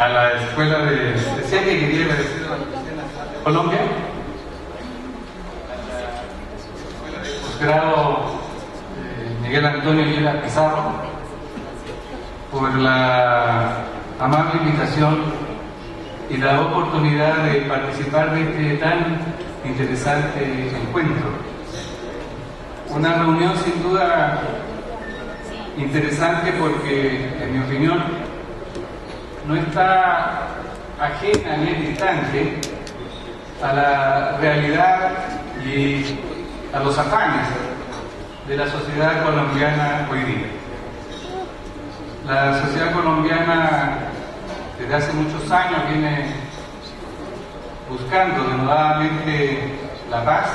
a la escuela decía que quería agradecer a la Universidad Nacional de Colombia, a la escuela de posgrado Miguel Antonio Villa Pizarro, por la amable invitación y la oportunidad de participar de este tan interesante encuentro. Una reunión sin duda interesante porque, en mi opinión, no está ajena ni es distante a la realidad y a los afanes de la sociedad colombiana hoy día. La sociedad colombiana desde hace muchos años viene buscando denodadamente la paz,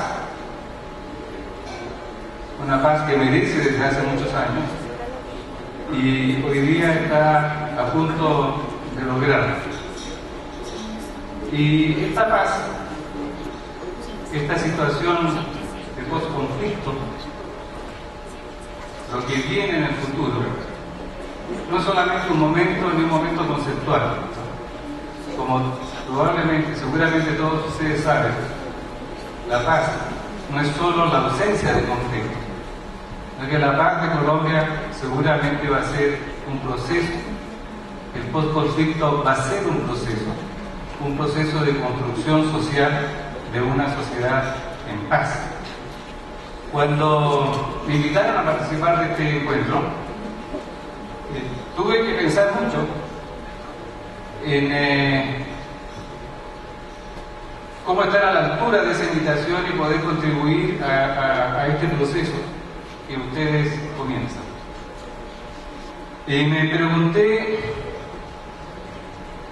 una paz que merece desde hace muchos años y hoy día está a punto de lograrlo. Y esta paz, esta situación de posconflicto, lo que viene en el futuro, no es solamente un momento ni un momento conceptual, como probablemente, seguramente todos ustedes saben, la paz no es solo la ausencia de conflicto, sino que la paz de Colombia seguramente va a ser un proceso, el postconflicto va a ser un proceso de construcción social de una sociedad en paz. Cuando me invitaron a participar de este encuentro, tuve que pensar mucho en cómo estar a la altura de esa invitación y poder contribuir a este proceso que ustedes comienzan. Y me pregunté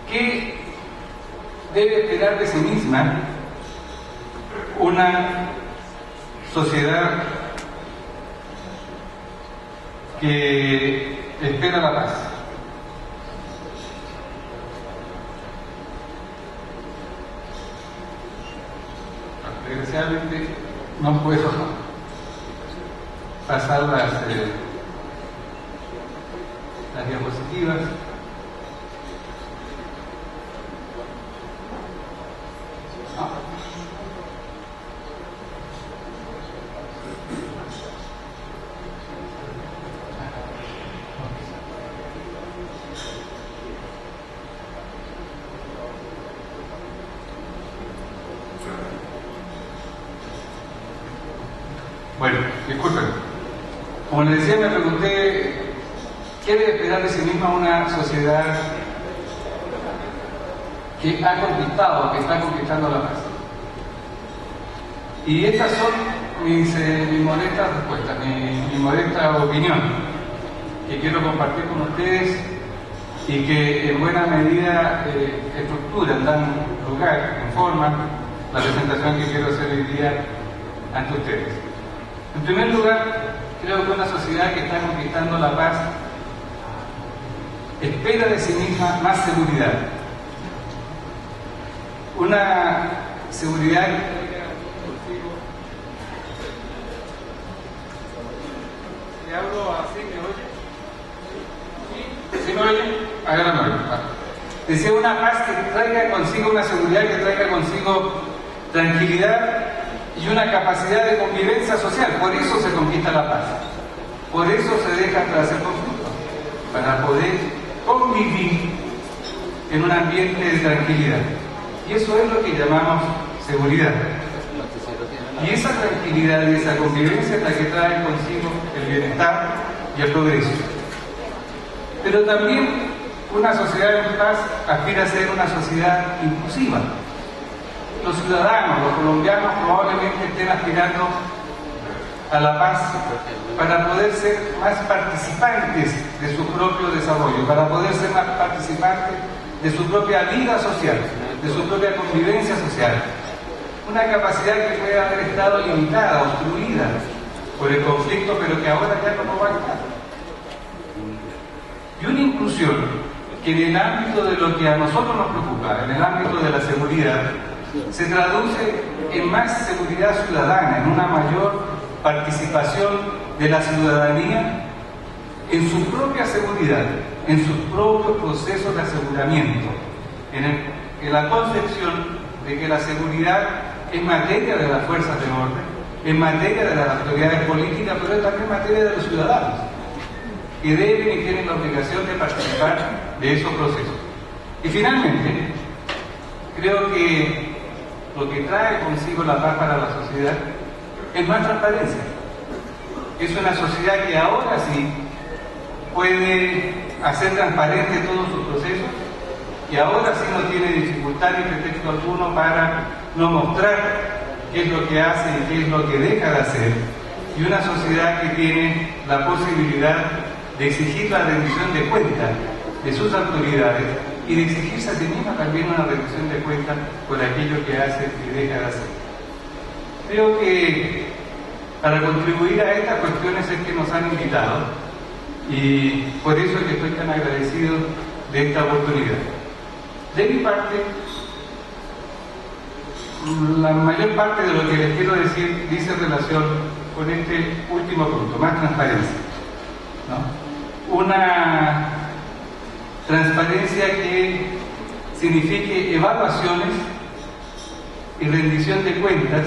qué debe esperar de sí misma una sociedad que espera la paz. Desgraciadamente no puedo pasar las diapositivas. Bueno, disculpen. Como les decía, me pregunté qué debe esperar de sí misma una sociedad que ha conquistado, que está conquistando la paz. Y estas son mis modestas respuestas, mi modesta opinión, que quiero compartir con ustedes y que en buena medida estructuran, dan lugar, conforman la presentación que quiero hacer hoy día ante ustedes. En primer lugar, creo que una sociedad que está conquistando la paz espera de sí misma más seguridad. Una seguridad que traiga consigo. ¿Le hablo así? ¿Me oye? ¿Sí me oye? Háganlo. Decía, una paz que traiga consigo, una seguridad que traiga consigo tranquilidad y una capacidad de convivencia social. Por eso se conquista la paz, por eso se deja atrás el conflicto, para poder convivir en un ambiente de tranquilidad. Y eso es lo que llamamos seguridad. Y esa tranquilidad y esa convivencia es la que trae consigo el bienestar y el progreso. Pero también una sociedad en paz aspira a ser una sociedad inclusiva. Los ciudadanos, los colombianos, probablemente estén aspirando a la paz para poder ser más participantes de su propio desarrollo, para poder ser más participantes de su propia vida social, de su propia convivencia social. Una capacidad que puede haber estado limitada, obstruida por el conflicto, pero que ahora ya no va a estar. Y una inclusión que en el ámbito de lo que a nosotros nos preocupa, en el ámbito de la seguridad, se traduce en más seguridad ciudadana, en una mayor participación de la ciudadanía en su propia seguridad, en sus propios procesos de aseguramiento, en la concepción de que la seguridad es materia de las fuerzas de orden, es materia de las autoridades políticas, pero es también materia de los ciudadanos, que deben y tienen la obligación de participar de esos procesos. Y finalmente, creo que lo que trae consigo la paz para la sociedad es más transparencia. Es una sociedad que ahora sí puede hacer transparente todos sus procesos y ahora sí no tiene dificultad ni pretexto alguno para no mostrar qué es lo que hace y qué es lo que deja de hacer. Y una sociedad que tiene la posibilidad de exigir la rendición de cuentas de sus autoridades y de exigirse a sí misma también una rendición de cuentas por aquello que hace y deja de hacer. Creo que para contribuir a estas cuestiones es que nos han invitado y por eso es que estoy tan agradecido de esta oportunidad. De mi parte, la mayor parte de lo que les quiero decir dice relación con este último punto, más transparencia, ¿no? Una transparencia que signifique evaluaciones y rendición de cuentas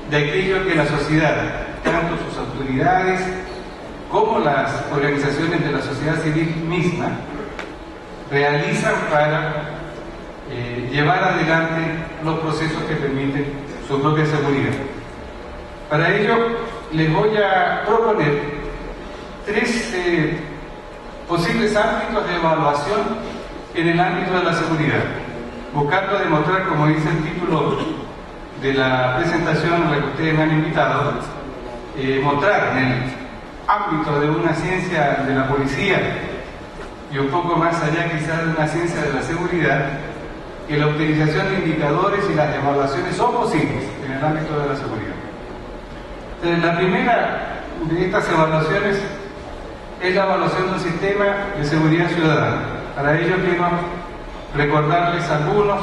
de aquello que la sociedad, tanto sus autoridades como las organizaciones de la sociedad civil misma, realizan para llevar adelante los procesos que permiten su propia seguridad. Para ello les voy a proponer tres posibles ámbitos de evaluación en el ámbito de la seguridad, buscando demostrar, como dice el título de la presentación a la que ustedes me han invitado, mostrar en el ámbito de una ciencia de la policía y un poco más allá quizás de una ciencia de la seguridad, que la utilización de indicadores y las evaluaciones son posibles en el ámbito de la seguridad. Entonces, la primera de estas evaluaciones es la evaluación de un sistema de seguridad ciudadana. Para ello quiero recordarles algunos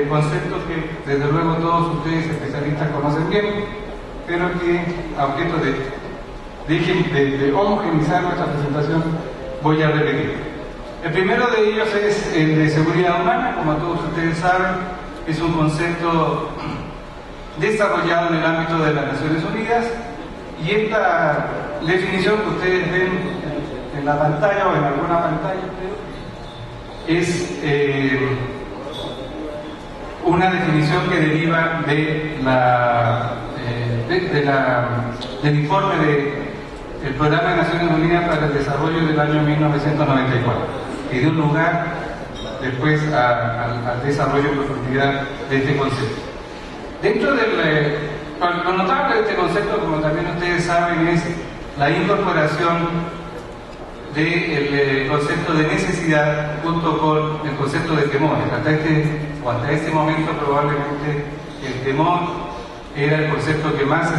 conceptos que desde luego todos ustedes especialistas conocen bien, pero que a objeto de homogeneizar nuestra presentación voy a repetir. El primero de ellos es el de seguridad humana. Como todos ustedes saben, es un concepto desarrollado en el ámbito de las Naciones Unidas, y esta definición que ustedes ven en la pantalla o en alguna pantalla es una definición que deriva del informe del Programa de Naciones Unidas para el Desarrollo del año 1994, que dio lugar después al desarrollo en profundidad de este concepto. Dentro lo notable de este concepto, como también ustedes saben, es la incorporación del concepto de necesidad junto con el concepto de temores. Hasta este momento probablemente el temor era el concepto que más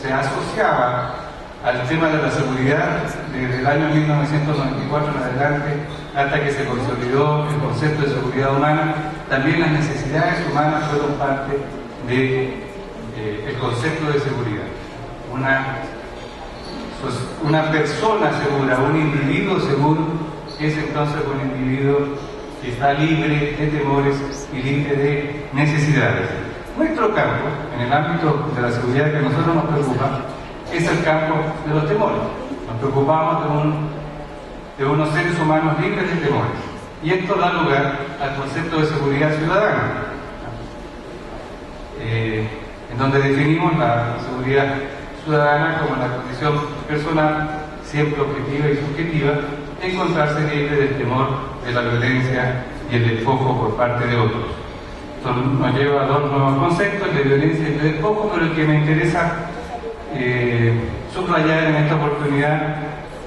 se asociaba al tema de la seguridad desde el año 1994 en adelante, hasta que se consolidó el concepto de seguridad humana. También las necesidades humanas fueron parte del concepto de seguridad. Una persona segura, un individuo seguro, es entonces un individuo que está libre de temores y libre de necesidades. Nuestro campo, en el ámbito de la seguridad que a nosotros nos preocupa, es el campo de los temores. Nos preocupamos de unos seres humanos libres de temores. Y esto da lugar al concepto de seguridad ciudadana, en donde definimos la seguridad ciudadana como la condición personal, siempre objetiva y subjetiva, de encontrarse libre del temor, de la violencia y el despojo por parte de otros. Esto nos lleva a dos nuevos conceptos, el de violencia y el de despojo, pero el que me interesa subrayar en esta oportunidad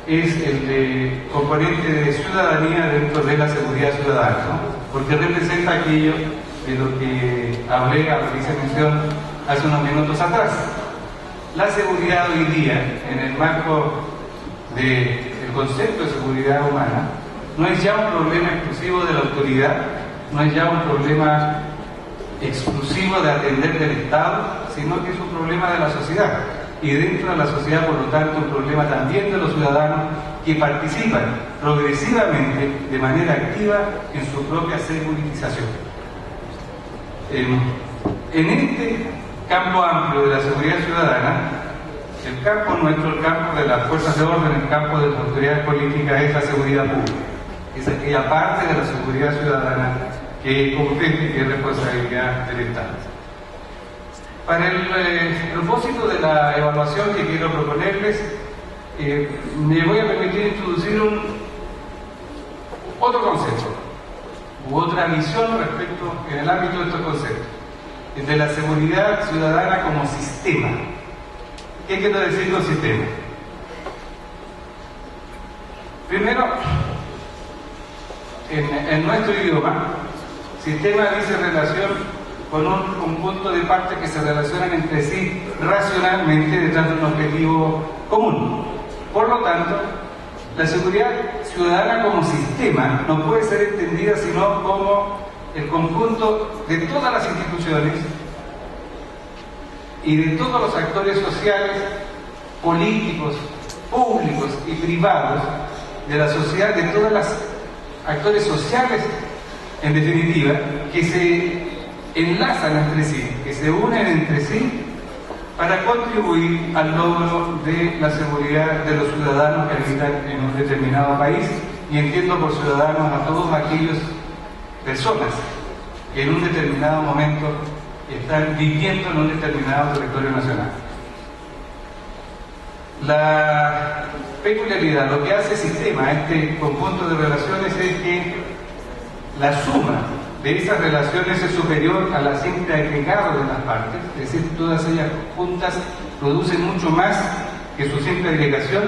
es el de componente de ciudadanía dentro de la seguridad ciudadana, ¿no? Porque representa aquello de lo que hablé, a lo que hice mención hace unos minutos atrás. La seguridad hoy día, en el marco del concepto de seguridad humana, no es ya un problema exclusivo de la autoridad, no es ya un problema exclusivo de atender del Estado, sino que es un problema de la sociedad. Y dentro de la sociedad, por lo tanto, un problema también de los ciudadanos que participan progresivamente de manera activa en su propia seguritización. En este campo amplio de la seguridad ciudadana, el campo nuestro, el campo de las fuerzas de orden, el campo de las autoridades políticas es la seguridad pública. Es aquella parte de la seguridad ciudadana que compete y que es responsabilidad del Estado. Para el propósito de la evaluación que quiero proponerles, me voy a permitir introducir otro concepto u otra visión respecto en el ámbito de estos conceptos, el de la seguridad ciudadana como sistema. ¿Qué quiero decir con sistema? Primero, en nuestro idioma, sistema dice relación con un conjunto de partes que se relacionan entre sí racionalmente detrás de un objetivo común. Por lo tanto, la seguridad ciudadana como sistema no puede ser entendida sino como el conjunto de todas las instituciones y de todos los actores sociales, políticos, públicos y privados de la sociedad, de todos los actores sociales, en definitiva, que se enlazan entre sí, que se unen entre sí para contribuir al logro de la seguridad de los ciudadanos que habitan en un determinado país, y entiendo por ciudadanos a todos aquellas personas que en un determinado momento están viviendo en un determinado territorio nacional. La peculiaridad, lo que hace sistema a este conjunto de relaciones es que la suma de esas relaciones es superior a la simple agregado de las partes, es decir, todas ellas juntas producen mucho más que su simple agregación,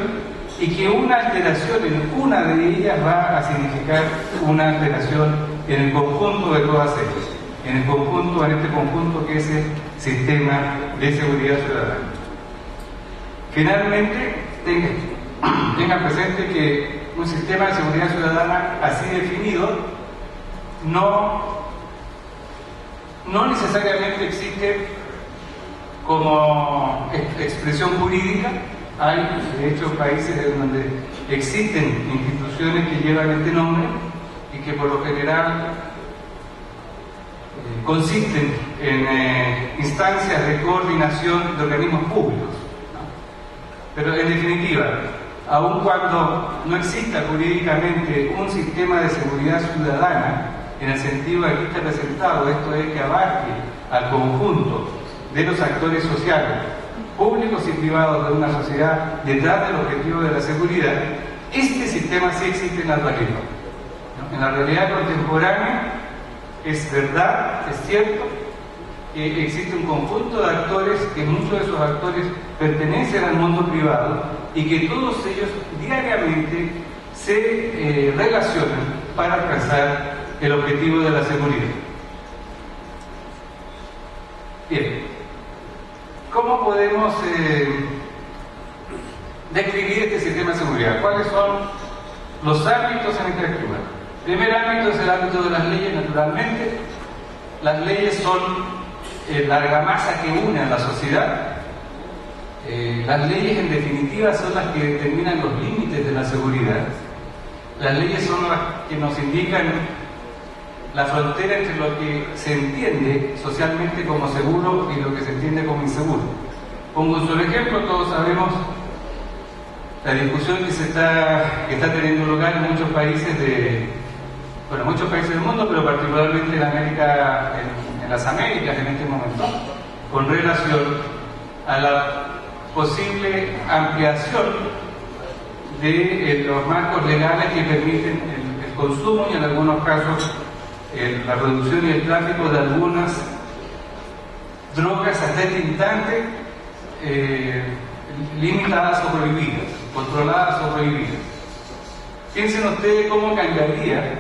y que una alteración en una de ellas va a significar una alteración en el conjunto de todas ellas, en este conjunto que es el sistema de seguridad ciudadana. Finalmente, tengan presente que un sistema de seguridad ciudadana así definido no necesariamente existe como expresión jurídica. Hay, de hecho, países en donde existen instituciones que llevan este nombre y que por lo general consisten en instancias de coordinación de organismos públicos, ¿no? Pero en definitiva, aun cuando no exista jurídicamente un sistema de seguridad ciudadana, en el sentido aquí está presentado, esto es que abarque al conjunto de los actores sociales, públicos y privados de una sociedad detrás del objetivo de la seguridad, este sistema sí existe en la realidad, ¿no? En la realidad contemporánea es verdad, es cierto, que existe un conjunto de actores, que muchos de esos actores pertenecen al mundo privado y que todos ellos diariamente se relacionan para alcanzar el objetivo de la seguridad. Bien, ¿cómo podemos describir este sistema de seguridad? ¿Cuáles son los ámbitos en el que actúa? El primer ámbito es el ámbito de las leyes, naturalmente. Las leyes son la argamasa que une a la sociedad. Las leyes, en definitiva, son las que determinan los límites de la seguridad. Las leyes son las que nos indican la frontera entre lo que se entiende socialmente como seguro y lo que se entiende como inseguro. Pongo un solo ejemplo. Todos sabemos la discusión que está teniendo lugar en muchos países del mundo, pero particularmente en América, en las Américas en este momento, con relación a la posible ampliación de los marcos legales que permiten el consumo y en algunos casos la producción y el tráfico de algunas drogas hasta este instante limitadas o prohibidas, controladas o prohibidas. Piensen ustedes cómo cambiaría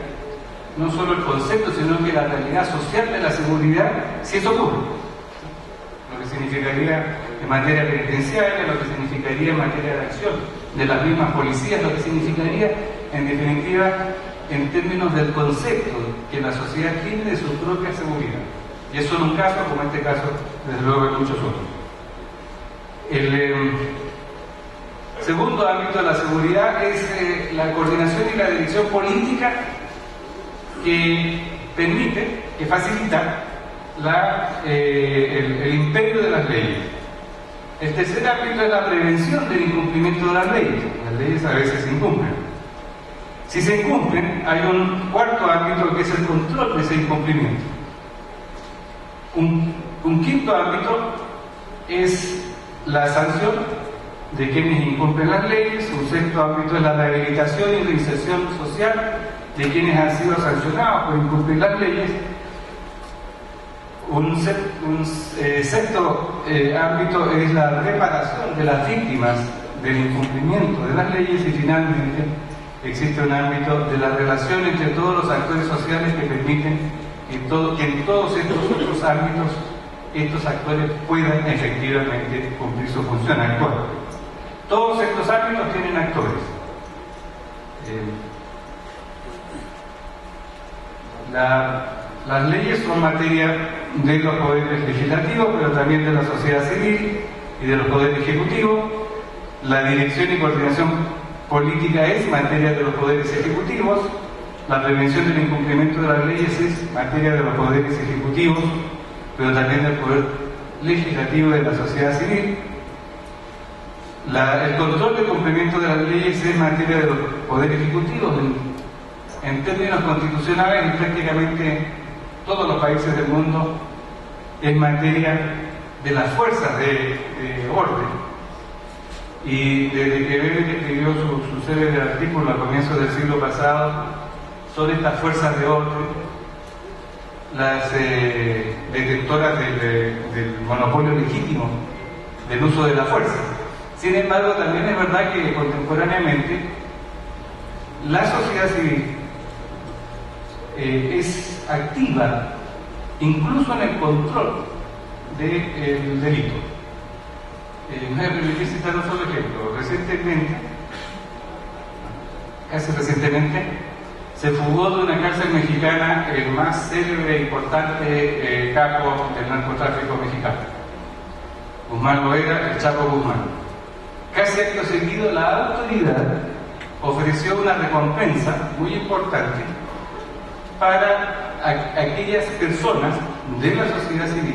no solo el concepto, sino que la realidad social de la seguridad si eso ocurre. Lo que significaría en materia penitenciaria, lo que significaría en materia de acción de las mismas policías, lo que significaría, en definitiva, en términos del concepto que la sociedad tiene de su propia seguridad. Y eso en un caso, como este caso, desde luego en muchos otros. Segundo ámbito de la seguridad es la coordinación y la dirección política que permite, que facilita el imperio de las leyes. El tercer ámbito es la prevención del incumplimiento de las leyes. Las leyes a veces se incumplen. Si se incumplen, hay un cuarto ámbito que es el control de ese incumplimiento. Un quinto ámbito es la sanción de quienes incumplen las leyes. Un sexto ámbito es la rehabilitación y reinserción social de quienes han sido sancionados por incumplir las leyes. Un sexto ámbito es la reparación de las víctimas del incumplimiento de las leyes. Y finalmente existe un ámbito de la relación entre todos los actores sociales que permiten que en todos estos otros ámbitos estos actores puedan efectivamente cumplir su función actual. Todos estos ámbitos tienen actores. Las leyes son materia de los poderes legislativos, pero también de la sociedad civil y de los poderes ejecutivos. La dirección y coordinación política es materia de los poderes ejecutivos. La prevención del incumplimiento de las leyes es materia de los poderes ejecutivos, pero también del poder legislativo y de la sociedad civil. El control del cumplimiento de las leyes es materia de los poderes ejecutivos. En términos constitucionales, en prácticamente todos los países del mundo, es materia de las fuerzas de orden. Y desde que Weber escribió su célebre artículo a comienzos del siglo pasado, son estas fuerzas de orden las detentoras del monopolio legítimo del uso de la fuerza. Sin embargo, también es verdad que contemporáneamente la sociedad civil es activa incluso en el control del delito. Me voy a permitir citar un solo ejemplo. Casi recientemente, se fugó de una cárcel mexicana el más célebre e importante capo del narcotráfico mexicano, Guzmán Loera, el Chapo Guzmán. Casi acto seguido, la autoridad ofreció una recompensa muy importante para aquellas personas de la sociedad civil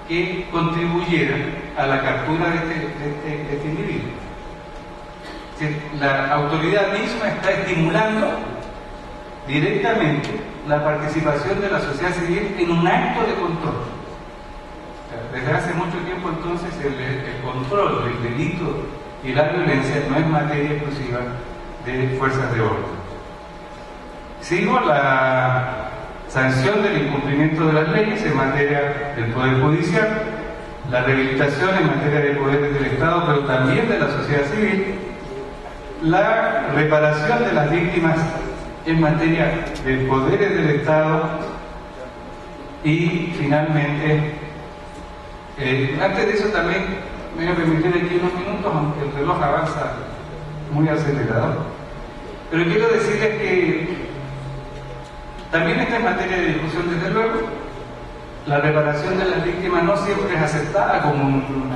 que contribuyeran a la captura de este individuo. La autoridad misma está estimulando directamente la participación de la sociedad civil en un acto de control. Desde hace mucho tiempo entonces el control del delito y la violencia no es materia exclusiva de fuerzas de orden. Sigo la sanción del incumplimiento de las leyes en materia del Poder Judicial, la rehabilitación en materia de poderes del Estado, pero también de la sociedad civil, la reparación de las víctimas en materia de poderes del Estado y finalmente, antes de eso también me voy a permitir aquí unos minutos, aunque el reloj avanza muy acelerado, pero quiero decirles que también esta es materia de discusión, desde luego. La reparación de las víctimas no siempre es aceptada como un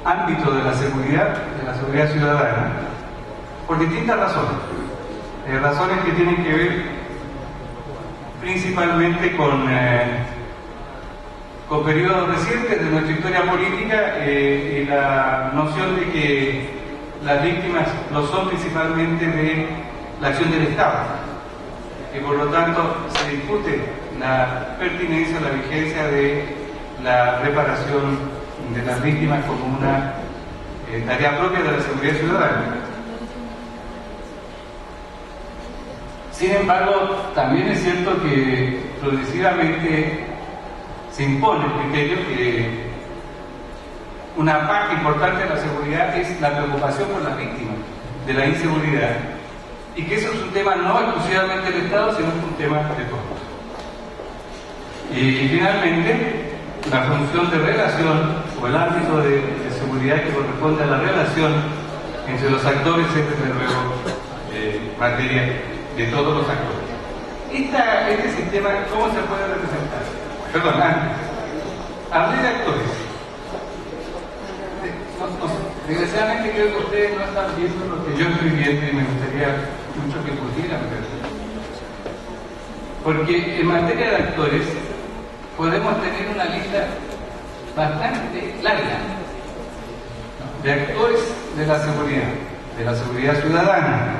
ámbito de la seguridad ciudadana, por distintas razones. Razones que tienen que ver principalmente con periodos recientes de nuestra historia política y la noción de que las víctimas lo son principalmente de la acción del Estado. Y por lo tanto se discute la pertinencia, la vigencia de la reparación de las víctimas como una tarea propia de la seguridad ciudadana. Sin embargo, también es cierto que progresivamente se impone el criterio que una parte importante de la seguridad es la preocupación por las víctimas de la inseguridad, y que eso es un tema no exclusivamente del Estado, sino es un tema de todos. Y finalmente, la función de relación o el ámbito de seguridad que corresponde a la relación entre los actores es desde luego materia de todos los actores. Este sistema, ¿cómo se puede representar? Perdón, antes, hablé de actores. Desgraciadamente creo que ustedes no están viendo lo que yo estoy viendo y me gustaría mucho que pudieran ver. Porque en materia de actores podemos tener una lista bastante larga de actores de la seguridad ciudadana,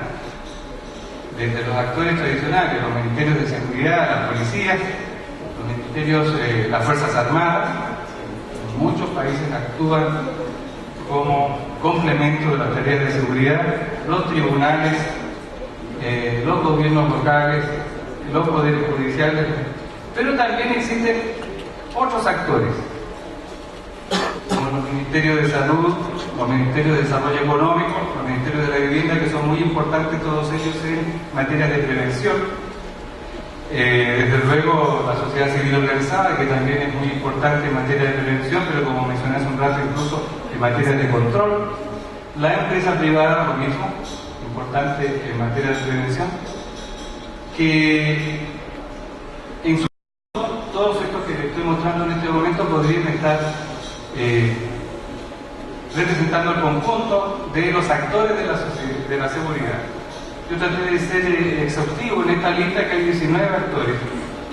desde los actores tradicionales, los ministerios de seguridad, las policías, los ministerios, las Fuerzas Armadas. En muchos países actúan como complemento de las tareas de seguridad, los tribunales, los gobiernos locales, los poderes judiciales, pero también existen otros actores, como los ministerios de salud, los ministerios de desarrollo económico, los ministerios de la vivienda, que son muy importantes todos ellos en materia de prevención. Desde luego la sociedad civil organizada, que también es muy importante en materia de prevención, pero como mencioné hace un rato, incluso en materia de control. La empresa privada, lo mismo, importante en materia de prevención, que en su todos estos que les estoy mostrando en este momento podrían estar representando el conjunto de los actores de la seguridad. Yo traté de ser exhaustivo en esta lista, que hay 19 actores.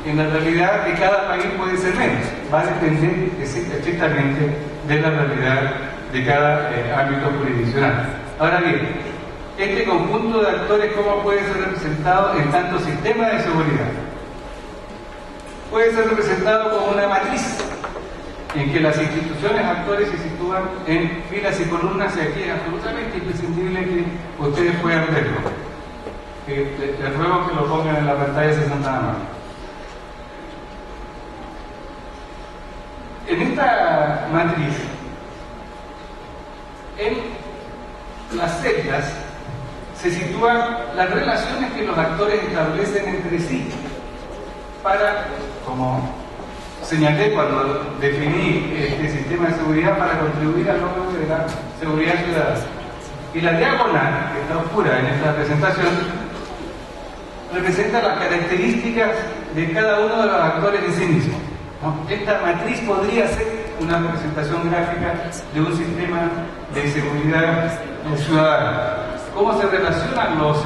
En la realidad de cada país puede ser menos, va a depender estrictamente de la realidad de cada ámbito jurisdiccional. Ahora bien, este conjunto de actores, ¿cómo puede ser representado en tantos sistemas de seguridad? Puede ser representado como una matriz en que las instituciones actores se sitúan en filas y columnas, y aquí es absolutamente imprescindible que ustedes puedan verlo. Les ruego que lo pongan en la pantalla si son tan amables. En esta matriz, en las celdas, se sitúan las relaciones que los actores establecen entre sí para, como señalé cuando definí este sistema de seguridad, para contribuir al logro de la seguridad ciudadana. Y la diagonal, que está oscura en esta presentación, representa las características de cada uno de los actores en sí mismo, ¿no? Esta matriz podría ser una representación gráfica de un sistema de seguridad ciudadana. ¿Cómo se relacionan los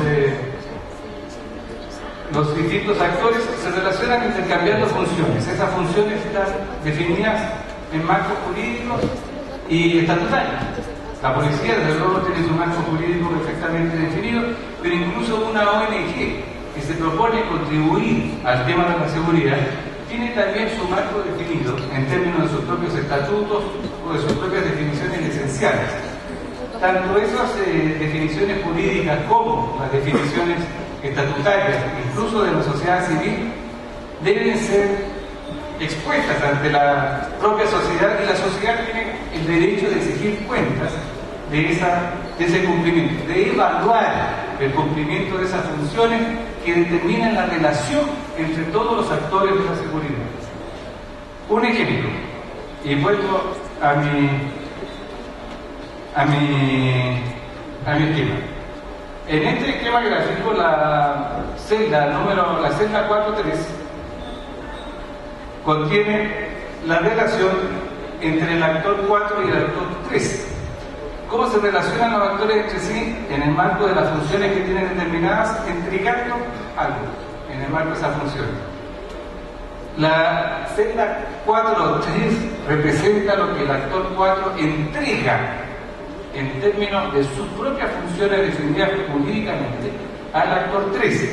distintos actores? Se relacionan intercambiando funciones. Esas funciones están definidas en marcos jurídicos y estatutarios. La policía, desde luego, tiene su marco jurídico perfectamente definido, pero incluso una ONG que se propone contribuir al tema de la seguridad tiene también su marco definido en términos de sus propios estatutos o de sus propias definiciones esenciales. Tanto esas definiciones jurídicas como las definiciones estatutarias, incluso de la sociedad civil, deben ser expuestas ante la propia sociedad, y la sociedad tiene el derecho de exigir cuentas de ese cumplimiento, de evaluar el cumplimiento de esas funciones que determinan la relación entre todos los actores de la seguridad. Un ejemplo, y vuelvo a mi esquema. En este esquema gráfico, la celda 4.3 contiene la relación entre el actor 4 y el actor 3. ¿Cómo se relacionan los actores entre sí? En el marco de las funciones que tienen determinadas, entregando algo en el marco de esas funciones. La celda 4.3 representa lo que el actor 4 entrega en términos de sus propias funciones definidas jurídicamente al actor 3,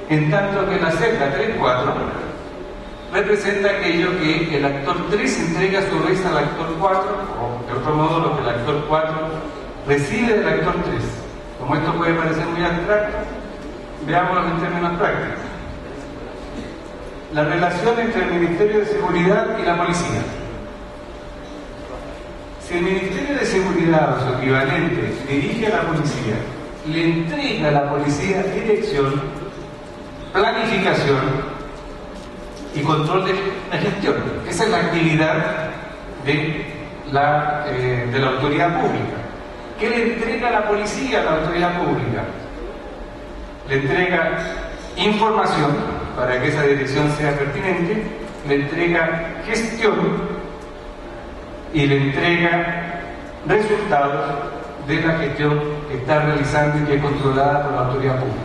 en tanto que la celda 3.4 representa aquello que el actor 3 entrega a su vez al actor 4, o de otro modo lo que el actor 4 recibe del actor 3. Como esto puede parecer muy abstracto, veámoslo en términos prácticos. La relación entre el Ministerio de Seguridad y la policía. Si el Ministerio de Seguridad o su equivalente dirige a la policía, le entrega a la policía dirección, planificación y control de la gestión. Esa es la actividad de la autoridad pública. ¿Qué le entrega la policía a la autoridad pública? Le entrega información para que esa dirección sea pertinente, le entrega gestión y le entrega resultados de la gestión que está realizando y que es controlada por la autoridad pública.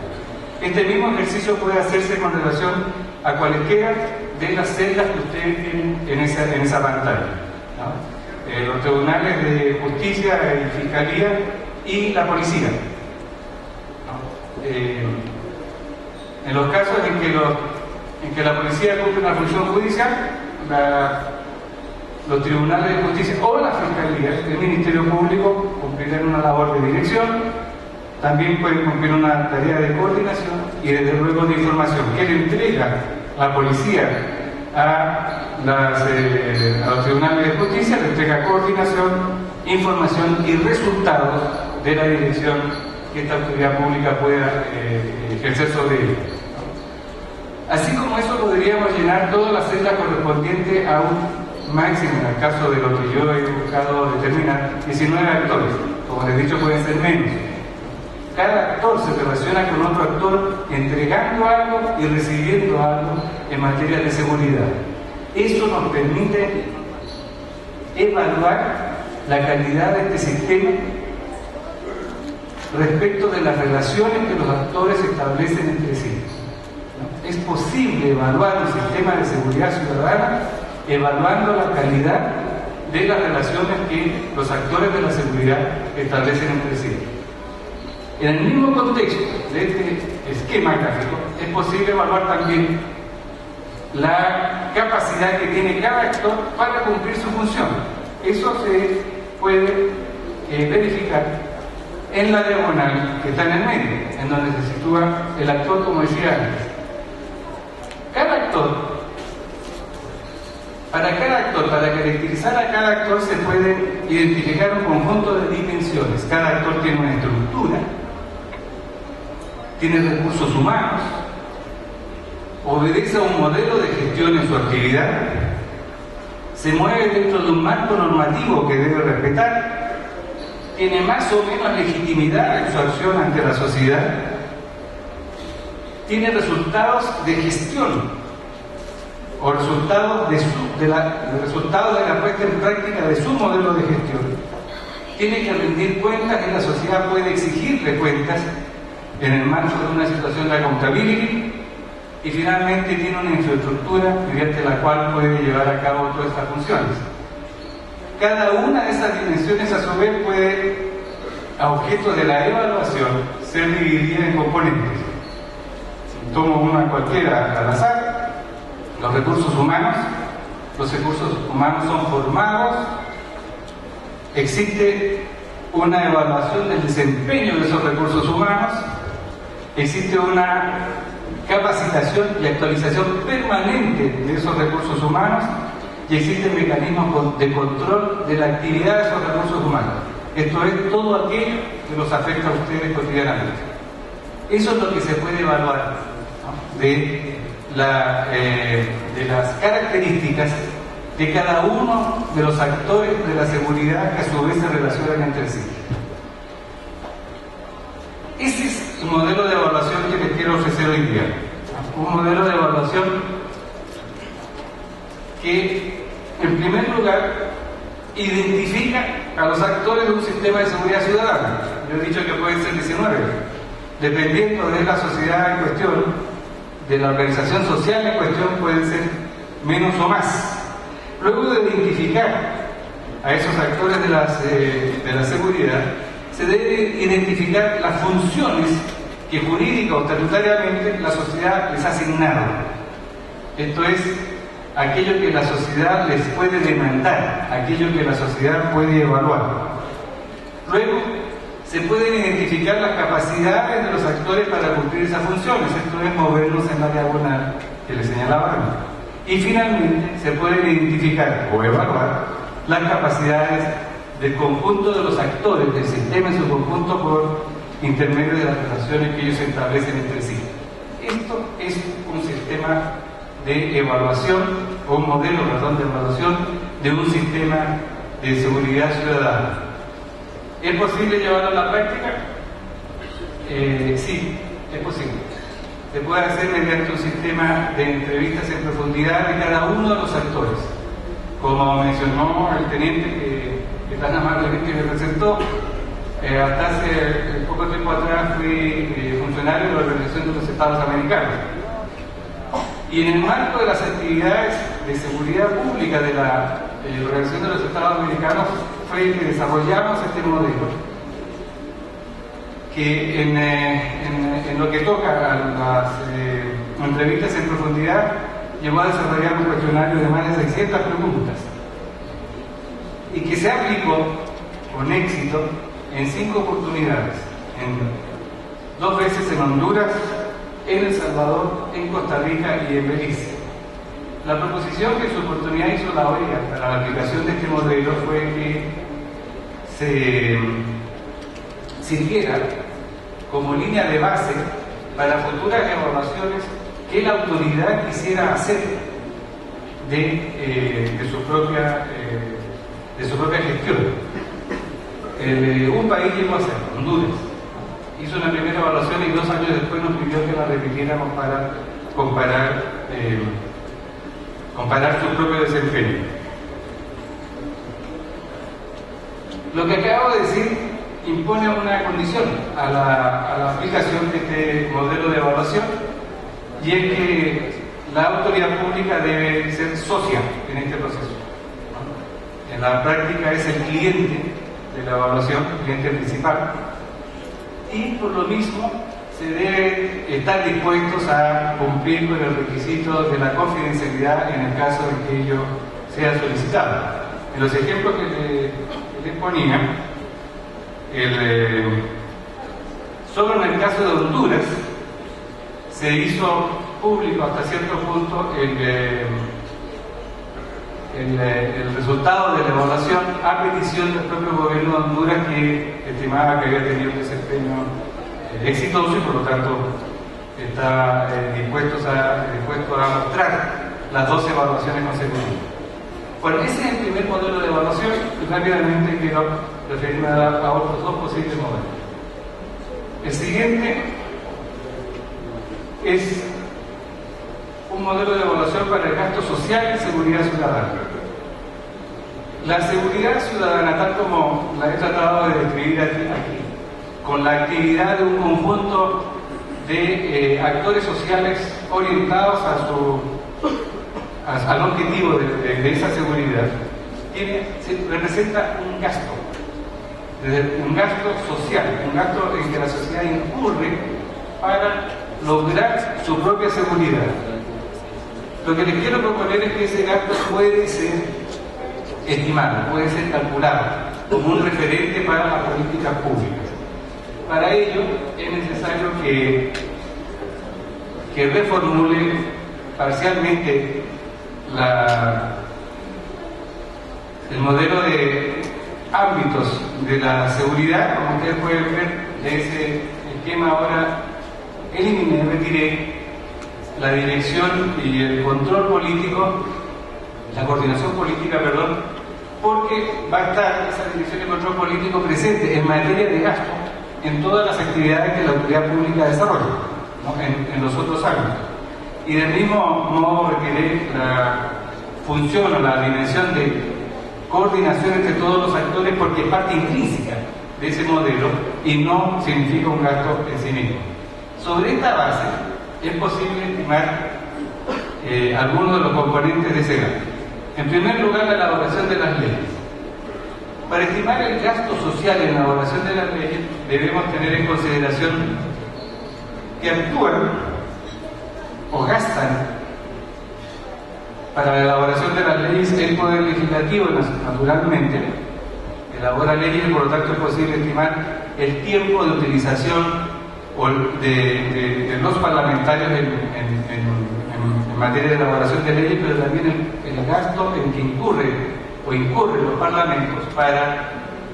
Este mismo ejercicio puede hacerse con relación a cualquiera de las celdas que ustedes tienen en esa pantalla, ¿no? Los tribunales de justicia y fiscalía y la policía, ¿no? En los casos en que la policía cumple una función judicial, los tribunales de justicia o la fiscalía, el Ministerio Público, cumplirán una labor de dirección. También pueden cumplir una tarea de coordinación y desde luego de información que le entrega la policía a los tribunales de justicia, le entrega coordinación, información y resultados de la dirección que esta autoridad pública pueda ejercer sobre ellos. Así como eso podríamos llenar toda la celda correspondiente a un máximo, en el caso de lo que yo he buscado determinar, 19 actores. Como les he dicho, pueden ser menos. Cada actor se relaciona con otro actor entregando algo y recibiendo algo en materia de seguridad. Eso nos permite evaluar la calidad de este sistema respecto de las relaciones que los actores establecen entre sí. Es posible evaluar un sistema de seguridad ciudadana evaluando la calidad de las relaciones que los actores de la seguridad establecen entre sí. En el mismo contexto de este esquema gráfico, es posible evaluar también la capacidad que tiene cada actor para cumplir su función. Eso se puede verificar en la diagonal que está en el medio, en donde se sitúa el actor, como decía antes. Para caracterizar a cada actor se puede identificar un conjunto de dimensiones. Cada actor tiene una estructura, tiene recursos humanos, obedece a un modelo de gestión en su actividad, se mueve dentro de un marco normativo que debe respetar, tiene más o menos legitimidad en su acción ante la sociedad, tiene resultados de gestión o resultados de la puesta en práctica de su modelo de gestión, tiene que rendir cuentas y la sociedad puede exigirle cuentas en el marco de una situación de accountability, y finalmente tiene una infraestructura mediante la cual puede llevar a cabo todas estas funciones. Cada una de esas dimensiones a su vez puede, a objeto de la evaluación, ser dividida en componentes. Si tomo una cualquiera al azar, los recursos humanos son formados, existe una evaluación del desempeño de esos recursos humanos, existe una capacitación y actualización permanente de esos recursos humanos y existen mecanismos de control de la actividad de esos recursos humanos. Esto es todo aquello que los afecta a ustedes cotidianamente. Eso es lo que se puede evaluar, ¿no?, de las características de cada uno de los actores de la seguridad que a su vez se relacionan entre sí. Ese es el modelo de evaluación que les quiero ofrecer hoy día. Un modelo de evaluación que, en primer lugar, identifica a los actores de un sistema de seguridad ciudadana. Yo he dicho que pueden ser 19, dependiendo de la sociedad en cuestión, de la organización social en cuestión, pueden ser menos o más. Luego de identificar a esos actores de la seguridad, se debe identificar las funciones que jurídica o estatutariamente la sociedad les ha asignado. Esto es, aquello que la sociedad les puede demandar, aquello que la sociedad puede evaluar. Luego, se pueden identificar las capacidades de los actores para cumplir esas funciones. Esto es movernos en la diagonal que les señalaba antes. Y finalmente, se pueden identificar o evaluar las capacidades del conjunto de los actores del sistema en su conjunto por intermedio de las relaciones que ellos establecen entre sí. Esto es un sistema de evaluación, o un modelo, de evaluación de un sistema de seguridad ciudadana. ¿Es posible llevarlo a la práctica? Sí, es posible. Se puede hacer mediante un sistema de entrevistas en profundidad de cada uno de los actores. Como mencionó el teniente que tan amablemente me presentó, Hasta hace poco tiempo atrás fui funcionario de la Organización de los Estados Americanos. Y en el marco de las actividades de seguridad pública de la Organización de los Estados Americanos fue que desarrollamos este modelo que en lo que toca a las entrevistas en profundidad llegó a desarrollar un cuestionario de más de 600 preguntas y que se aplicó con éxito en 5 oportunidades, 2 veces en Honduras, en El Salvador, en Costa Rica y en Belice. La proposición que en su oportunidad hizo la OEA para la aplicación de este modelo fue que se sirviera como línea de base para futuras evaluaciones que la autoridad quisiera hacer de su propia gestión. Un país llegó a hacer, Honduras, hizo una primera evaluación y 2 años después nos pidió que la repitiéramos para comparar su propio desempeño. Lo que acabo de decir impone una condición a la aplicación de este modelo de evaluación, y es que la autoridad pública debe ser socia en este proceso. En la práctica es el cliente de la evaluación, el cliente principal, y por lo mismo se debe estar dispuestos a cumplir con el requisito de la confidencialidad en el caso de que ello sea solicitado. En los ejemplos que les ponía, solo en el caso de Honduras se hizo público hasta cierto punto el resultado de la evaluación a petición del propio gobierno de Honduras, que estimaba que había tenido un desempeño exitoso y por lo tanto está dispuesto a mostrar las 2 evaluaciones consecutivas. Bueno, ese es el primer modelo de evaluación y rápidamente quiero referirme a otros 2 posibles modelos. El siguiente es un modelo de evaluación para el gasto social y seguridad ciudadana. La seguridad ciudadana, tal como la he tratado de describir aquí, con la actividad de un conjunto de actores sociales orientados al objetivo de esa seguridad, representa un gasto social, un gasto en que la sociedad incurre para lograr su propia seguridad. Lo que les quiero proponer es que ese gasto puede ser estimado, puede ser calculado como un referente para las políticas públicas. Para ello es necesario que reformule parcialmente el modelo de ámbitos de la seguridad. Como ustedes pueden ver, de ese esquema ahora eliminé, retiré la dirección y el control político, la coordinación política, perdón, porque va a estar esa dirección y control político presente en materia de gasto en todas las actividades que la autoridad pública desarrolla, ¿no? en los otros ámbitos. Y del mismo modo requiere la función o la dimensión de coordinación entre todos los actores, porque es parte intrínseca de ese modelo y no significa un gasto en sí mismo. Sobre esta base es posible estimar algunos de los componentes de ese gasto. En primer lugar, la elaboración de las leyes. Para estimar el gasto social en la elaboración de las leyes debemos tener en consideración que actúan o gastan para la elaboración de las leyes el Poder Legislativo, naturalmente elabora leyes y por lo tanto es posible estimar el tiempo de utilización de los parlamentarios en materia de elaboración de leyes, pero también el gasto en que incurren los parlamentos para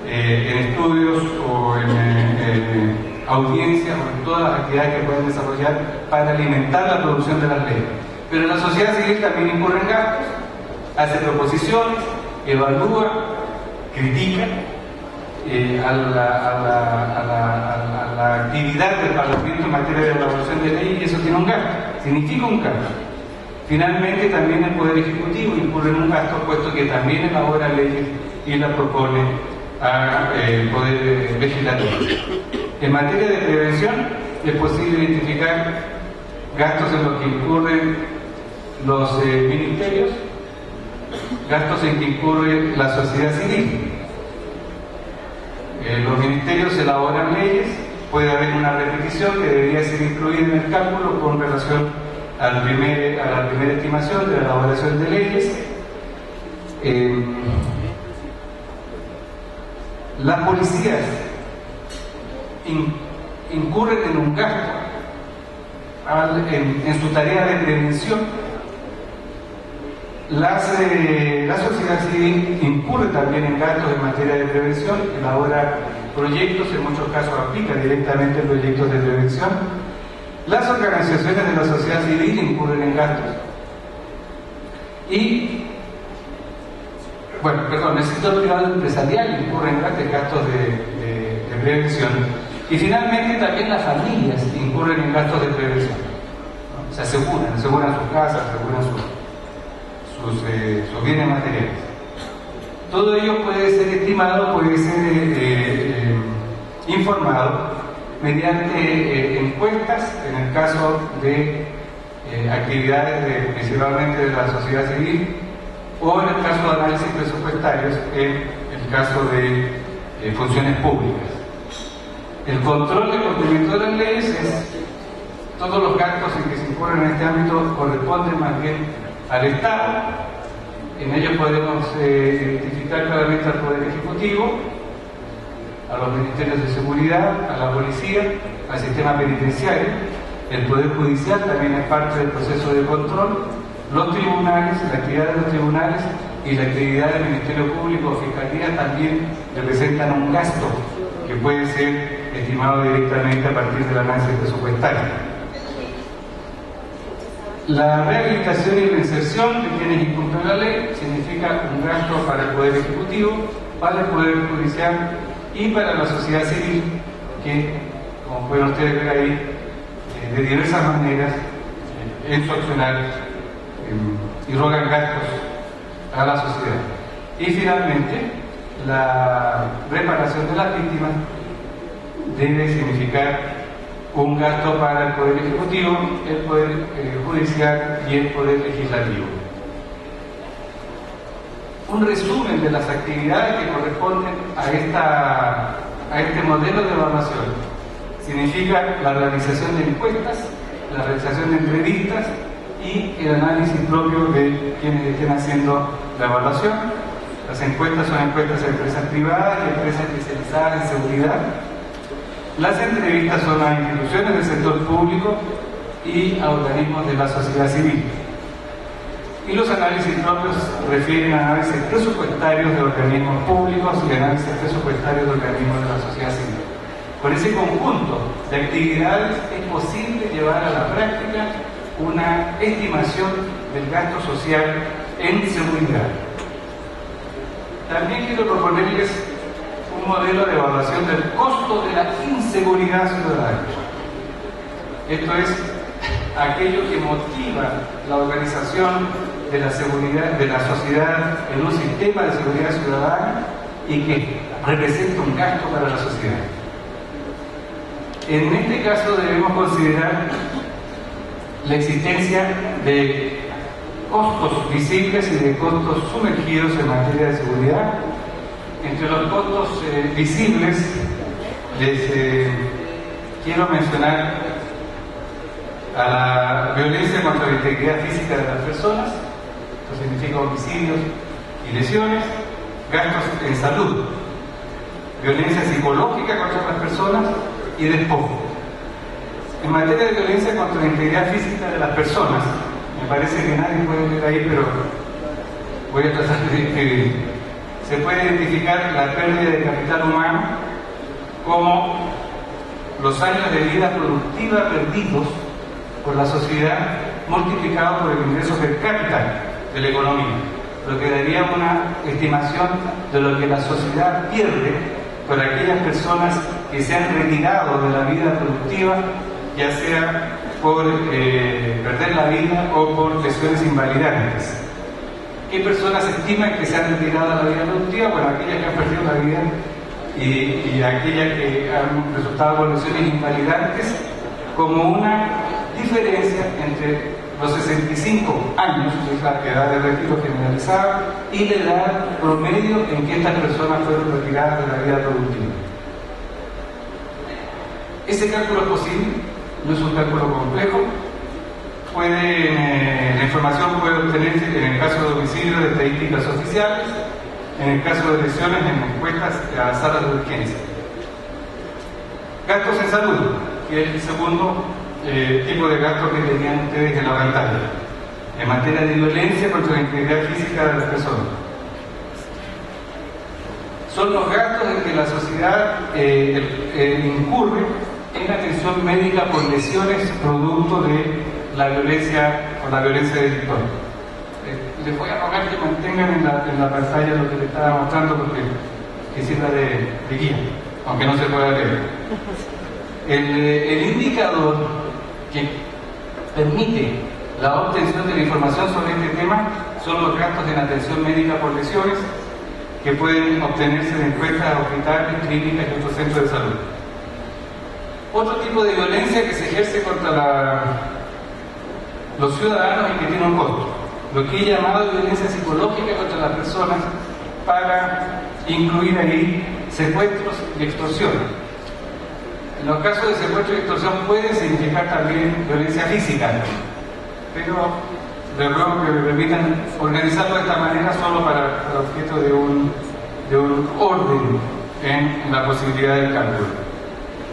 en estudios o en audiencias o en todas las actividades que pueden desarrollar para alimentar la producción de las leyes. Pero la sociedad civil también incurre en gastos, hace proposiciones, evalúa, critica a la actividad del Parlamento en materia de elaboración de leyes, y eso tiene un gasto, significa un gasto. Finalmente, también el Poder Ejecutivo incurre en un gasto, puesto que también elabora leyes y las propone al Poder Legislativo. En materia de prevención, es posible identificar gastos en los que incurren los ministerios, gastos en que incurre la sociedad civil. Los ministerios elaboran leyes, puede haber una repetición que debería ser incluida en el cálculo con relación a la primera estimación de la elaboración de leyes. Las policías incurren en un gasto en su tarea de prevención. La sociedad civil incurre también en gastos en materia de prevención, elabora proyectos, en muchos casos aplica directamente proyectos de prevención. Las organizaciones de la sociedad civil incurren en gastos. El sector privado empresarial incurre en gastos de prevención. Y finalmente también las familias incurren en gastos de prevención, ¿no? Se aseguran sus casas, aseguran sus bienes materiales. Todo ello puede ser estimado, puede ser informado mediante encuestas, en el caso de actividades principalmente de la sociedad civil, o en el caso de análisis presupuestarios, en el caso de funciones públicas. El control de cumplimiento de las leyes es todos los gastos en que se incurren en este ámbito corresponden más bien al Estado. En ellos podemos identificar claramente al Poder Ejecutivo, a los ministerios de seguridad, a la policía, al sistema penitenciario. El Poder Judicial también es parte del proceso de control. Los tribunales, la actividad de los tribunales y la actividad del Ministerio Público o Fiscalía también representan un gasto que puede ser estimado directamente a partir del análisis presupuestario. La rehabilitación y reinserción de quienes incumplen la ley significa un gasto para el Poder Ejecutivo, para el Poder Judicial y para la sociedad civil, que, como pueden ustedes ver ahí, de diversas maneras, en su accionar, irrogan gastos a la sociedad. Y finalmente, la reparación de las víctimas debe significar un gasto para el Poder Ejecutivo, el Poder Judicial y el Poder Legislativo. Un resumen de las actividades que corresponden a este modelo de evaluación significa la realización de encuestas, la realización de entrevistas y el análisis propio de quienes estén haciendo la evaluación. Las encuestas son encuestas a empresas privadas y empresas especializadas en seguridad. Las entrevistas son a instituciones del sector público y a organismos de la sociedad civil. Y los análisis propios refieren a análisis presupuestarios de organismos públicos y análisis presupuestarios de organismos de la sociedad civil. Con ese conjunto de actividades es posible llevar a la práctica una estimación del gasto social en seguridad. También quiero proponerles un modelo de evaluación del costo de la inseguridad ciudadana. Esto es aquello que motiva la organización de la seguridad de la sociedad en un sistema de seguridad ciudadana y que representa un gasto para la sociedad. En este caso debemos considerar la existencia de costos visibles y de costos sumergidos en materia de seguridad. Entre los costos visibles les quiero mencionar a la violencia contra la integridad física de las personas. Esto significa homicidios y lesiones, gastos en salud, violencia psicológica contra las personas y despojo. En materia de violencia contra la integridad física de las personas, me parece que nadie puede ver ahí, pero voy a tratar de describir. Se puede identificar la pérdida de capital humano como los años de vida productiva perdidos por la sociedad multiplicado por el ingreso per cápita de la economía, lo que daría una estimación de lo que la sociedad pierde por aquellas personas que se han retirado de la vida productiva, ya sea por perder la vida o por lesiones invalidantes. ¿Qué personas estiman que se han retirado de la vida productiva? Bueno, aquellas que han perdido la vida y aquellas que han resultado con lesiones invalidantes, como una diferencia entre los 65 años, que es la edad de retiro generalizada, y la edad promedio en que estas personas fueron retiradas de la vida productiva. Ese cálculo es posible, no es un cálculo complejo. La información puede obtenerse en el caso de homicidio de estadísticas oficiales, en el caso de lesiones en encuestas a salas de urgencia. Gastos en salud, que es el segundo tipo de gasto que tenían ustedes en la pantalla, en materia de violencia contra la integridad física de las personas. Son los gastos en que la sociedad incurre en atención médica por lesiones producto de la violencia o la violencia delictual. Les voy a rogar que mantengan en la pantalla lo que les estaba mostrando porque quisiera de guía, aunque no se pueda leer. El indicador que permite la obtención de la información sobre este tema son los gastos en atención médica por lesiones que pueden obtenerse de encuestas a hospitales, clínicas y otros centros de salud. Otro tipo de violencia que se ejerce contra los ciudadanos y que tiene un costo, lo que he llamado violencia psicológica contra las personas, para incluir ahí secuestros y extorsión. En los casos de secuestro y extorsión pueden significar también violencia física, pero les ruego que me permitan organizarlo de esta manera solo para objeto de un orden en la posibilidad del cálculo.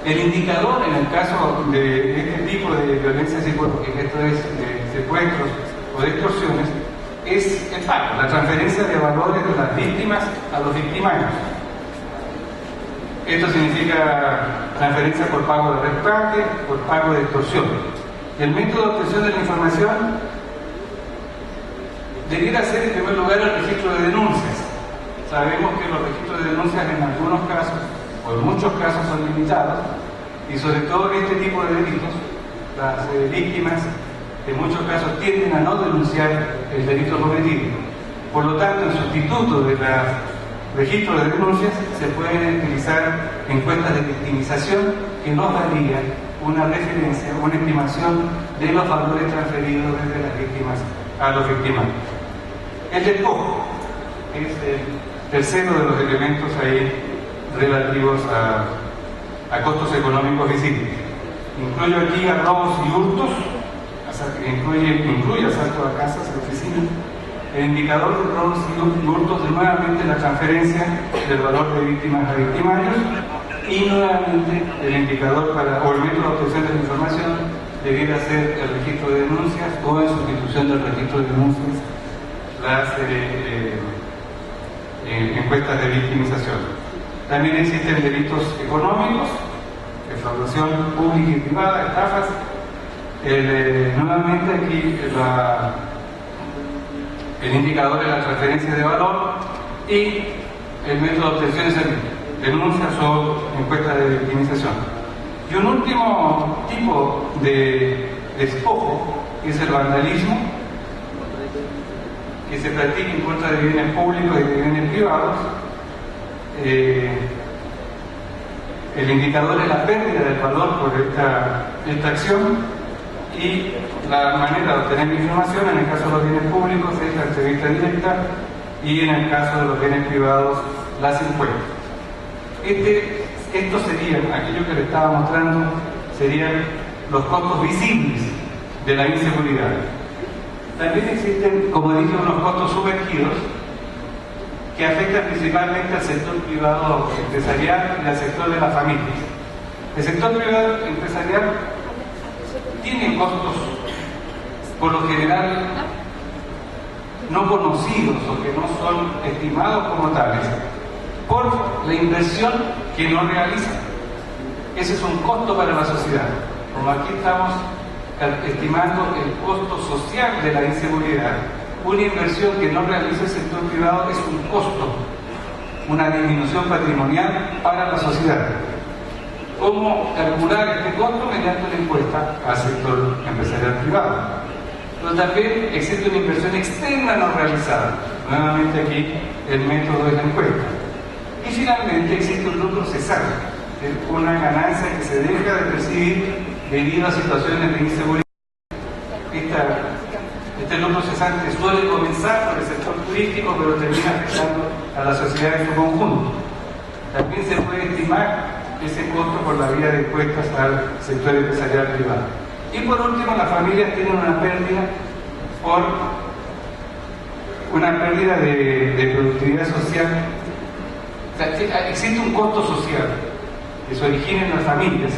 El indicador en el caso de este tipo de violencia psicológica, esto es de secuestros o de extorsiones, es el pago, la transferencia de valores de las víctimas a los victimarios. Esto significa transferencia por pago de rescate, por pago de extorsión. El método de obtención de la información debiera ser en primer lugar el registro de denuncias. Sabemos que los registros de denuncias en algunos casos o en muchos casos son limitados, y sobre todo en este tipo de delitos, las víctimas en muchos casos tienden a no denunciar el delito cometido. Por lo tanto, en sustituto de los registros de denuncias, se pueden utilizar encuestas de victimización que nos darían una referencia, una estimación de los valores transferidos desde las víctimas a los victimarios. El despojo es el tercero de los elementos ahí relativos a costos económicos visibles. Incluyo aquí a robos y hurtos, incluye asalto a casas y oficinas. El indicador de robos y hurtos, nuevamente la transferencia del valor de víctimas a victimarios, y nuevamente el indicador o el método de obtención de la información debiera ser el registro de denuncias, o en sustitución del registro de denuncias las encuestas de victimización. También existen delitos económicos, defraudación pública y privada, estafas. Nuevamente aquí el indicador de la transferencia de valor y el método de obtención de servicios, denuncias o encuestas de victimización. Y un último tipo de despojo es el vandalismo, que se practica en contra de bienes públicos y de bienes privados. El indicador es la pérdida del valor por esta acción, y la manera de obtener información en el caso de los bienes públicos es la entrevista directa, y en el caso de los bienes privados las encuestas. Estos serían, aquello que le estaba mostrando, serían los costos visibles de la inseguridad. También existen, como dije, unos costos sumergidos que afectan principalmente al sector privado empresarial y al sector de las familias. El sector privado empresarial tiene costos, por lo general, no conocidos o que no son estimados como tales, por la inversión que no realiza. Ese es un costo para la sociedad. Como aquí estamos estimando el costo social de la inseguridad, una inversión que no realiza el sector privado es un costo, una disminución patrimonial para la sociedad. ¿Cómo calcular este costo? Mediante una encuesta al sector empresarial privado. pero también existe una inversión externa no realizada. Nuevamente aquí el método de la encuesta. Y finalmente existe un lucro cesante, una ganancia que se deja de percibir debido a situaciones de inseguridad. Este lucro cesante suele comenzar por el sector turístico, pero termina afectando a la sociedad en su conjunto. También se puede estimar ese costo por la vía de encuestas al sector empresarial privado. Y por último, las familias tienen una pérdida de productividad social. O sea, existe un costo social que se origina en las familias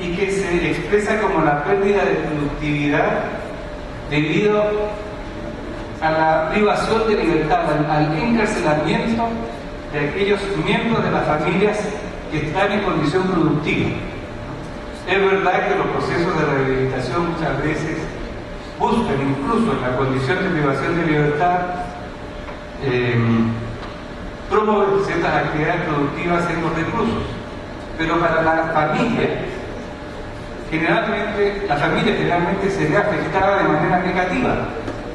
y que se expresa como la pérdida de productividad debido a la privación de libertad, al encarcelamiento de aquellos miembros de las familias que están en condición productiva. Es verdad que los procesos de rehabilitación muchas veces buscan, incluso en la condición de privación de libertad, promover ciertas actividades productivas en los reclusos, pero para la familia generalmente se ve afectada de manera negativa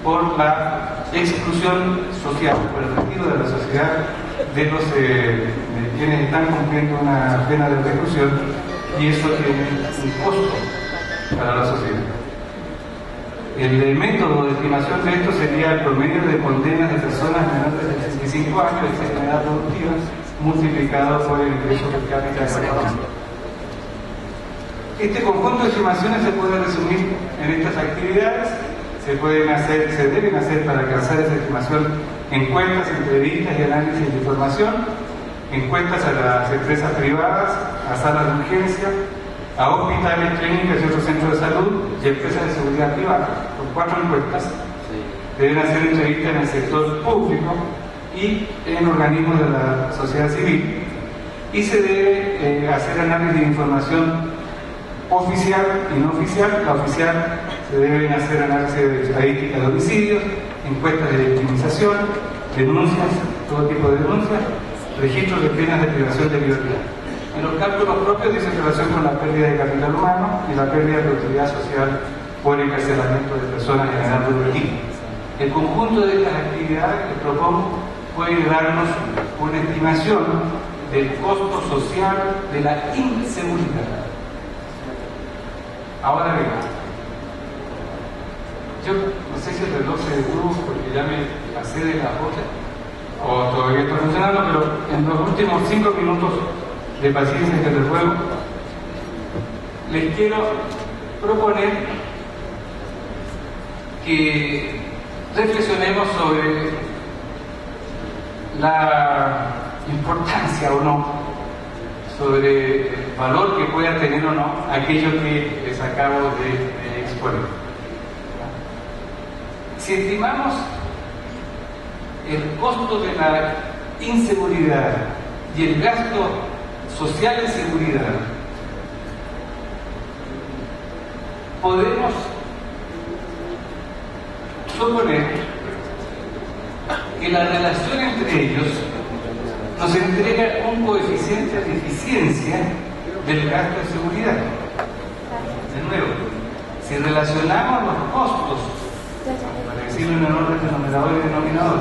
por la exclusión social, por el retiro de la sociedad de quienes están cumpliendo una pena de reclusión, y eso tiene un costo para la sociedad. El método de estimación de esto sería el promedio de condenas de personas menores de 65 años de edad productiva multiplicado por el ingreso per cápita de esa familia. Este conjunto de estimaciones se puede resumir en estas actividades. Se deben hacer para alcanzar esa estimación encuestas, entrevistas y análisis de información, encuestas a las empresas privadas, a salas de urgencia, a hospitales, clínicas y otros centros de salud y empresas de seguridad privada, con 4 encuestas. Deben hacer entrevistas en el sector público y en organismos de la sociedad civil, y se debe hacer análisis de información oficial y no oficial. La oficial se deben hacer análisis de estadística de homicidios, encuestas de victimización, denuncias, todo tipo de denuncias, registros de penas de privación de libertad. En los cálculos propios dice relación con la pérdida de capital humano y la pérdida de productividad social por encarcelamiento de personas en edad productiva. El conjunto de estas actividades que propongo puede darnos una estimación del costo social de la inseguridad. Ahora bien, yo no sé si el reloj se detuvo porque ya me pasé de las 8 o todavía está funcionando, pero en los últimos 5 minutos de paciencia que les ruego, les quiero proponer que reflexionemos sobre la importancia o no, sobre el valor que pueda tener o no aquello que les acabo de exponer. Si estimamos el costo de la inseguridad y el gasto social en seguridad, podemos suponer que la relación entre ellos nos entrega un coeficiente de eficiencia del gasto de seguridad. De nuevo, si relacionamos los costos, para decirlo en el orden denominador y denominador,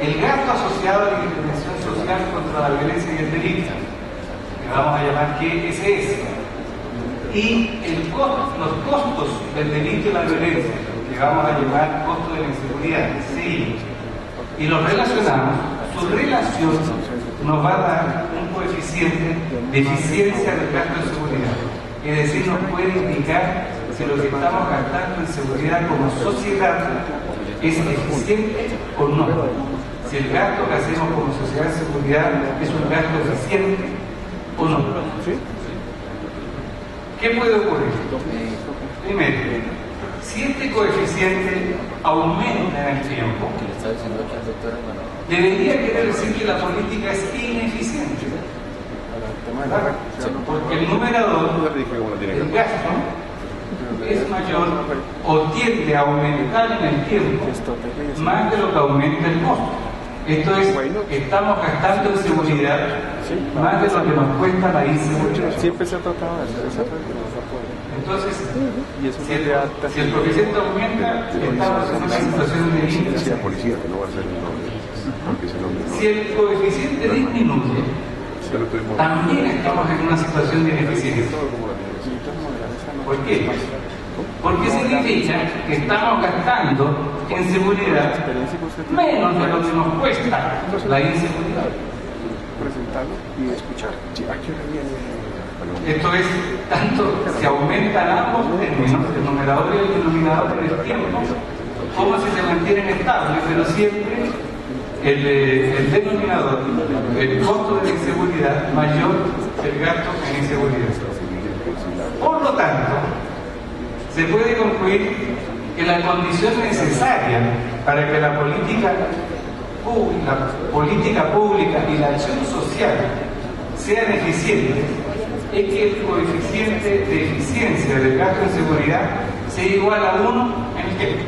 el gasto asociado a la intervención social contra la violencia y el delito, que vamos a llamar GSS, y los costos del delito y la violencia, que vamos a llamar costo de la inseguridad, CI, y los relacionamos, su relación nos va a dar un coeficiente de eficiencia del gasto de seguridad. Es decir, nos puede indicar si lo que estamos gastando en seguridad como sociedad es eficiente o no. Si el gasto que hacemos como sociedad en seguridad es un gasto eficiente o no. ¿Qué puede ocurrir? Primero, si este coeficiente aumenta en el tiempo, debería querer decir que la política es ineficiente. ¿Verdad? Porque el numerador, el gasto, es mayor o tiende a aumentar en el tiempo más de lo que aumenta el costo. Esto es, estamos gastando en seguridad más de lo que nos cuesta la inseguridad. Siempre se ha tratado de hacer esa. Entonces, si el coeficiente aumenta, estamos en una situación de índice. Si el coeficiente disminuye, también estamos en una situación de ineficiencia. ¿Por qué? Porque significa que estamos gastando en seguridad menos de lo que nos cuesta la inseguridad. Esto es, tanto se aumentan ambos términos, el numerador y el denominador en el tiempo, como si se mantienen estables, pero siempre el denominador, el costo de la inseguridad mayor que el gasto en inseguridad. Por lo tanto, se puede concluir que la condición necesaria para que la política pública y la acción social sean eficientes es que el coeficiente de eficiencia del gasto en seguridad sea igual a 1 en el tiempo.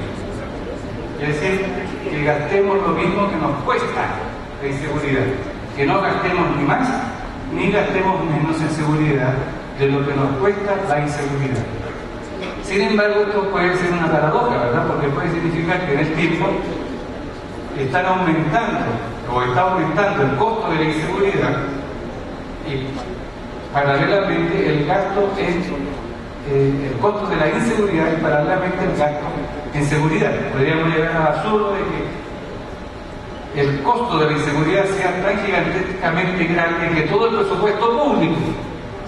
Es decir, que gastemos lo mismo que nos cuesta la inseguridad, que no gastemos ni más ni gastemos menos en seguridad de lo que nos cuesta la inseguridad. Sin embargo, esto puede ser una paradoja, ¿verdad? Porque puede significar que en el tiempo están aumentando o está aumentando el costo de la inseguridad y paralelamente el gasto el costo de la inseguridad y paralelamente el gasto en seguridad. Podríamos llegar al absurdo de que el costo de la inseguridad sea tan gigantescamente grande que todo el presupuesto público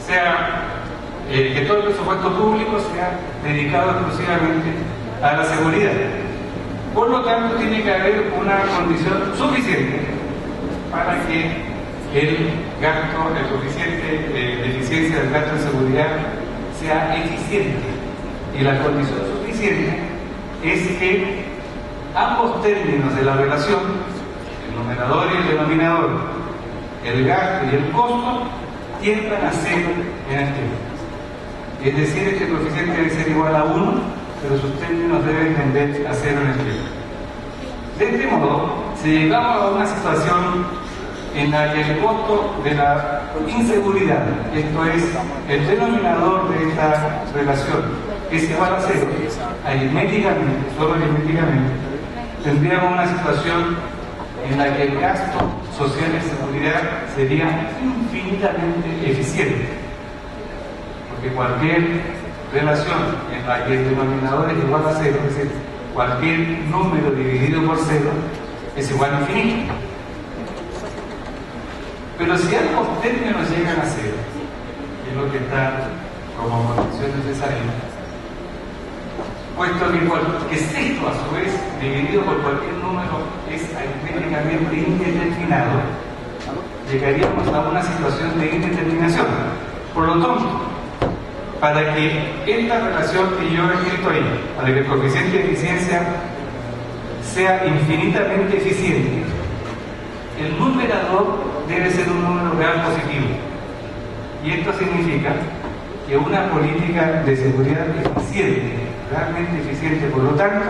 sea dedicado exclusivamente a la seguridad. Por lo tanto, tiene que haber una condición suficiente para que el coeficiente de eficiencia del gasto en seguridad sea eficiente. Y la condición suficiente es que ambos términos de la relación, el numerador y el denominador, el gasto y el costo, tiendan a cero en el tiempo. Es decir, que el coeficiente debe ser igual a 1, pero sus términos deben tender a cero en el tiempo. De este modo, si llegamos a una situación en la que el costo de la inseguridad, esto es, el denominador de esta relación, es igual a cero, aritméticamente, solo aritméticamente, tendríamos una situación en la que el gasto social en seguridad sería infinitamente eficiente. Porque cualquier relación en la que el denominador es igual a cero, es decir, cualquier número dividido por cero es igual a infinito. Pero si ambos términos llegan a cero, que es lo que está como condición necesaria, puesto que esto a su vez dividido por cualquier número es aritméticamente indeterminado, llegaríamos a una situación de indeterminación. Por lo tanto, para que esta relación que yo he escrito ahí, para que el coeficiente de eficiencia sea infinitamente eficiente, el numerador debe ser un número real positivo. Y esto significa que una política de seguridad eficiente, realmente eficiente, por lo tanto,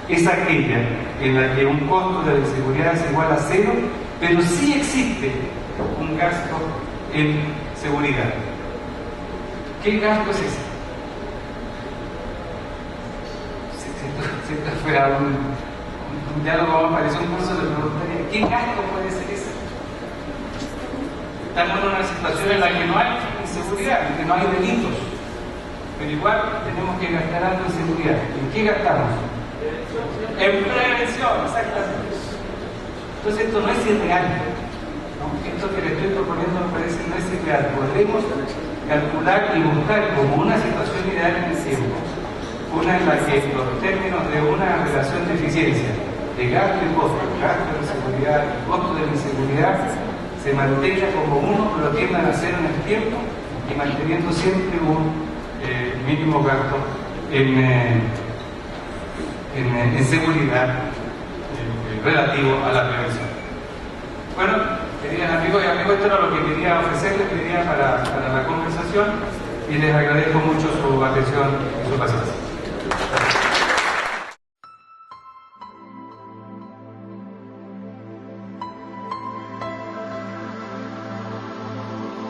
es aquella en la que un costo de la seguridad es igual a cero, pero sí existe un gasto en seguridad. ¿Qué gasto es ese? Si esto fuera un diálogo, me parece un curso de preguntaría, ¿qué gasto puede ser ese? Estamos en una situación en la que no hay inseguridad, en que no hay delitos, pero igual tenemos que gastar algo en seguridad. ¿En qué gastamos? En prevención, exactamente. Entonces esto no es irreal, ¿no? Esto que le estoy proponiendo me parece no es irreal. Podremos calcular y buscar como una situación ideal en el tiempo, una en la que los términos de una relación de eficiencia, de gasto y costo, gasto de seguridad y costo de la inseguridad, se mantenga como uno, pero tiendan a cero en el tiempo y manteniendo siempre un mínimo gasto en seguridad relativo a la prevención. Bueno, queridos amigos y amigos, esto era lo que quería ofrecerles, para la conversación, y les agradezco mucho su atención y su paciencia.